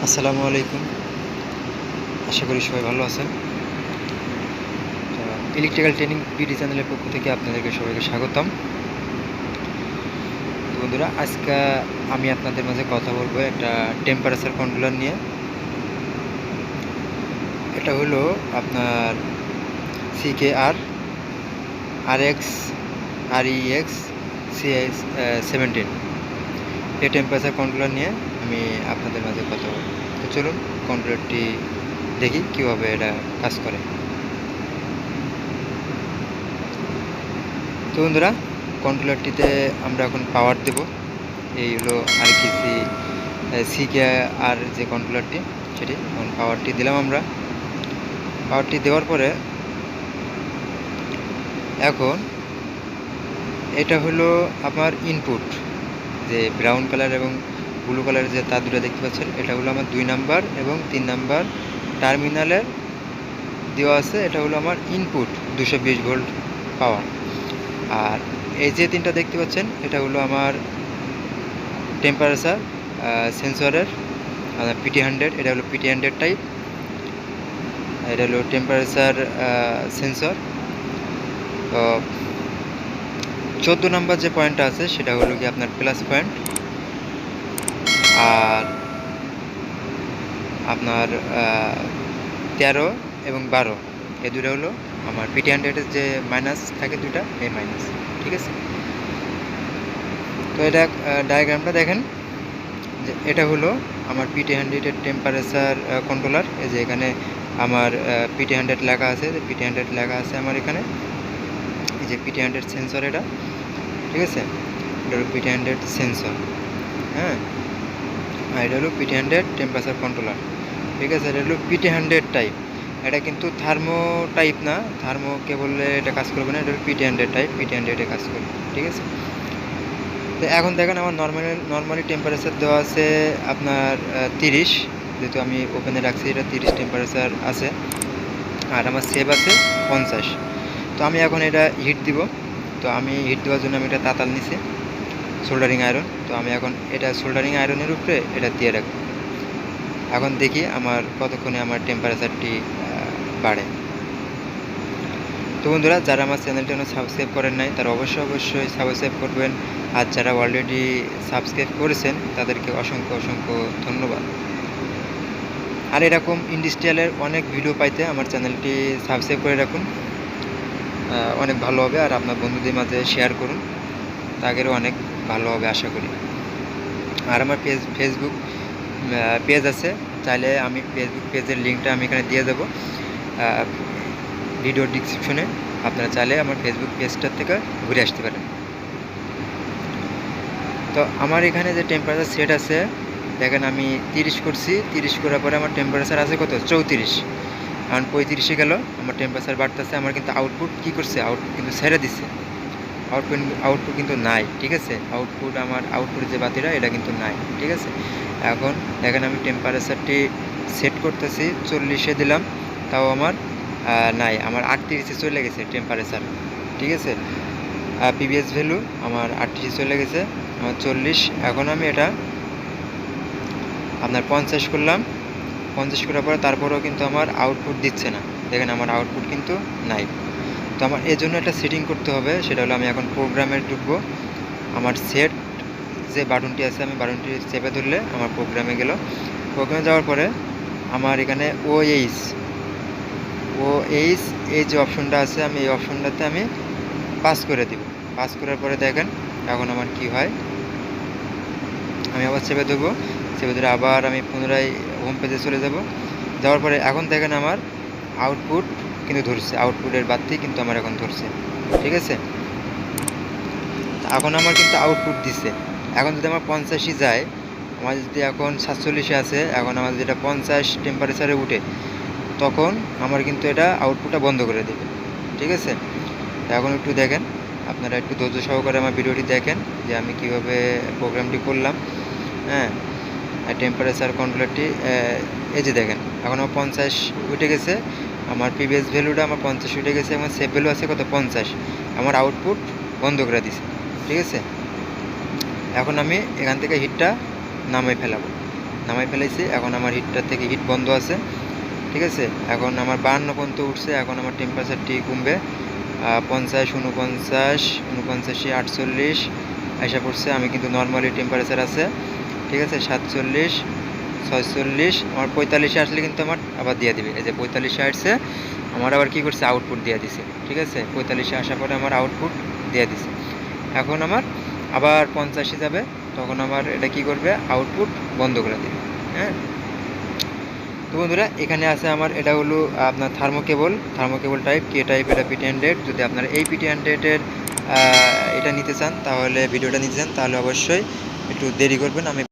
আসসালামু আলাইকুম। আশা করি সবাই ভালো আছেন। ইলেকট্রিক্যাল ট্রেনিং বিডি চ্যানেলের পক্ষ থেকে আপনাদেরকে সবাইকে স্বাগতম। তো বন্ধুরা, আজকে আমি আপনাদের মাঝে কথা বলবো একটা টেম্পারেচার কন্ট্রোলার নিয়ে। এটা হলো আপনার CkR Rkc pt100 এই টেম্পারেচার কন্ট্রোলার নিয়ে আমি আপনাদের মাঝে কথা বলবো। তো চলুন কন্ট্রোলারটি দেখি কীভাবে এটা কাজ করে। তো বন্ধুরা, কন্ট্রোলারটিতে আমরা এখন পাওয়ার দেব। এই হলো Rkc CkR যে কন্ট্রোলারটি, সেটি এখন পাওয়ারটি দিলাম। আমরা পাওয়ারটি দেওয়ার পরে এখন এটা হলো আমার ইনপুট, যে ব্রাউন কালার এবং ব্লু কালারের যে তার দুটো দেখতে পাচ্ছেন, এটা হলো আমার 2 নাম্বার এবং 3 নাম্বার টার্মিনালের দেওয়া আছে। এটা হলো আমার ইনপুট 220 ভোল্ট পাওয়ার। আর এই যে তিনটা দেখতে পাচ্ছেন, এটা হলো আমার টেম্পারেচার সেন্সরের PT100। এটা হলো PT100 টাইপ। এটা হলো টেম্পারেচার সেন্সর। তো 14 নাম্বার যে পয়েন্টটা আছে সেটা হলো কি আপনার প্লাস পয়েন্ট, আর আপনার 13 এবং 12 এই দুটো হলো আমার PT100-এর যে মাইনাস থাকে দুটা, এই মাইনাস। ঠিক আছে, তো এটা ডায়াগ্রামটা দেখেন যে এটা হলো আমার PT100-এর টেম্পারেচার কন্ট্রোলার। এই যে এখানে আমার PT100 লেখা আছে, যে PT100 লেখা আছে আমার এখানে। এই যে PT100 সেন্সর এটা, ঠিক আছে, এটা হলো PT100 সেন্সর। হ্যাঁ, আর এটা হলো PT100 টেম্পারেচার কন্ট্রোলার। ঠিক আছে, এটা হলো PT100 টাইপ। এটা কিন্তু থার্মো টাইপ না, থার্মোকে বললে এটা কাজ করবে না। এটা হলো PT100 টাইপ, PT100-এ কাজ করবে। ঠিক আছে, তো এখন দেখেন আমার নর্মালি টেম্পারেচার দেওয়া আছে আপনার 30, যেহেতু আমি ওপেনে রাখছি, এটা 30 টেম্পারেচার আছে। আর আমার সেভ আছে 50। তো আমি এখন এটা হিট দিব। তো আমি হিট দেওয়ার জন্য আমি এটা তাতাল নিছি, সোল্ডারিং আয়রন। তো আমি এখন এটা সোল্ডারিং আয়রনের উপরে এটা দিয়ে রাখবো। এখন দেখি আমার কতক্ষণে আমার টেম্পারেচারটি বাড়ে। তো বন্ধুরা, যারা আমার চ্যানেলটি সাবস্ক্রাইব করেন নাই, তারা অবশ্যই সাবস্ক্রাইব করবেন। আর যারা অলরেডি সাবস্ক্রাইব করেছেন তাদেরকে অসংখ্য ধন্যবাদ। আর এরকম ইন্ডাস্ট্রিয়ালের অনেক ভিডিও পাইতে আমার চ্যানেলটি সাবস্ক্রাইব করে রাখুন, অনেক ভালো হবে। আর আপনার বন্ধুদের মাঝে শেয়ার করুন, তাদেরও অনেক ভালো হবে আশা করি। আর আমার ফেসবুক পেজ আছে, চাইলে আমি ফেসবুক পেজের লিঙ্কটা আমি এখানে দিয়ে দেবো ভিডিও ডিসক্রিপশনে। আপনারা চাইলে আমার ফেসবুক পেজটার থেকে ঘুরে আসতে পারেন। তো আমার এখানে যে টেম্পারেচার সেট আছে দেখেন, আমি 30 করছি। 30 করার পরে আমার টেম্পারেচার আছে কত, 34। কারণ 35-এ গেল, আমার টেম্পারেচার বাড়তেছে। আমার কিন্তু আউটপুট কী করছে, আউটপুট কিন্তু ছেড়ে দিচ্ছে। আউটপুট কিন্তু নাই। ঠিক আছে, আউটপুটের যে বাতিটা, এটা কিন্তু নাই। ঠিক আছে, এখন দেখেন আমি টেম্পারেচারটি সেট করতেছি, 40-এ দিলাম, তাও আমার নাই, আমার 38-এ চলে গেছে টেম্পারেচার। ঠিক আছে, পিভিএস ভ্যালু আমার 38-এ চলে গেছে, আমার 40। এখন আমি এটা আপনার 50 করলাম। 50 করার পরে তারপরেও কিন্তু আমার আউটপুট দিচ্ছে না। দেখেন আমার আউটপুট কিন্তু নাই। তো আমার এর জন্য একটা সেটিং করতে হবে, সেটা হলো আমি এখন প্রোগ্রামে ঢুকবো। আমার সেট যে বাটনটি আছে, আমি বাটনটি চেপে ধরলে আমার প্রোগ্রামে গেল। প্রোগ্রামে যাওয়ার পরে আমার এখানে OH এই যে অপশনটা আছে, আমি এই অপশনটাতে আমি পাস করে দিব। পাস করার পরে দেখেন এখন আমার কি হয়, আমি আবার চেপে দেবো। চেপে ধরে আবার আমি পুনরায় হোম পেজে চলে যাব। যাওয়ার পরে এখন দেখেন আমার আউটপুট কিন্তু ধরছে, আউটপুটের বাড়তি কিন্তু আমার এখন ধরছে। ঠিক আছে, এখন আমার কিন্তু আউটপুট দিচ্ছে। এখন যদি আমার 50-ই যায়, আমার যদি এখন 47-এ আছে, এখন আমার যেটা 50 টেম্পারেচারে উঠে, তখন আমার কিন্তু এটা আউটপুটটা বন্ধ করে দেবে। ঠিক আছে, এখন একটু দেখেন, আপনারা একটু ধৈর্য সহকারে আমার ভিডিওটি দেখেন যে আমি কীভাবে প্রোগ্রামটি করলাম। হ্যাঁ, টেম্পারেচার কন্ট্রোলারটি এই যে দেখেন, এখন আমার 50 উঠে গেছে। আমার প্রিভিয়াস ভ্যালুটা আমার 50 উঠে গেছে, আমার সেভ ভ্যালু আছে কত, 50। আমার আউটপুট বন্ধ করে দিছে। ঠিক আছে, এখন আমি এখান থেকে হিটটা নামিয়ে ফেলাবো। নামাই ফেলেছি। এখন আমার হিটটার থেকে হিট বন্ধ আছে, ঠিক আছে। এখন আমার 52 পর্যন্ত উঠছে। এখন আমার টেম্পারেচারটি কমবে 50, 49, 49, 48 আশা পড়ছে। আমি কিন্তু নর্মালি টেম্পারেচার আছে, ঠিক আছে, 47, 46, আমার 45-এ আসলে কিন্তু আমার আবার দিয়ে দিবে। এই যে 45-এ আসছে, আমার আবার কী করছে, আউটপুট দিয়ে দিছে, ঠিক আছে। 45-এ আসার পরে আমার আউটপুট দিয়ে দিছে। এখন আমার আবার 50-এ যাবে, তখন আমার এটা কি করবে, আউটপুট বন্ধ করে দেবে। হ্যাঁ, তো বন্ধুরা এখানে আছে আমার, এটা হলো আপনার থার্মোকেবল টাইপ, কে টাইপ, এটা PT100। যদি আপনারা এই PT100-এর এটা নিতে চান, তাহলে ভিডিওটা নিতে চান, তাহলে অবশ্যই একটু দেরি করবেন। আমি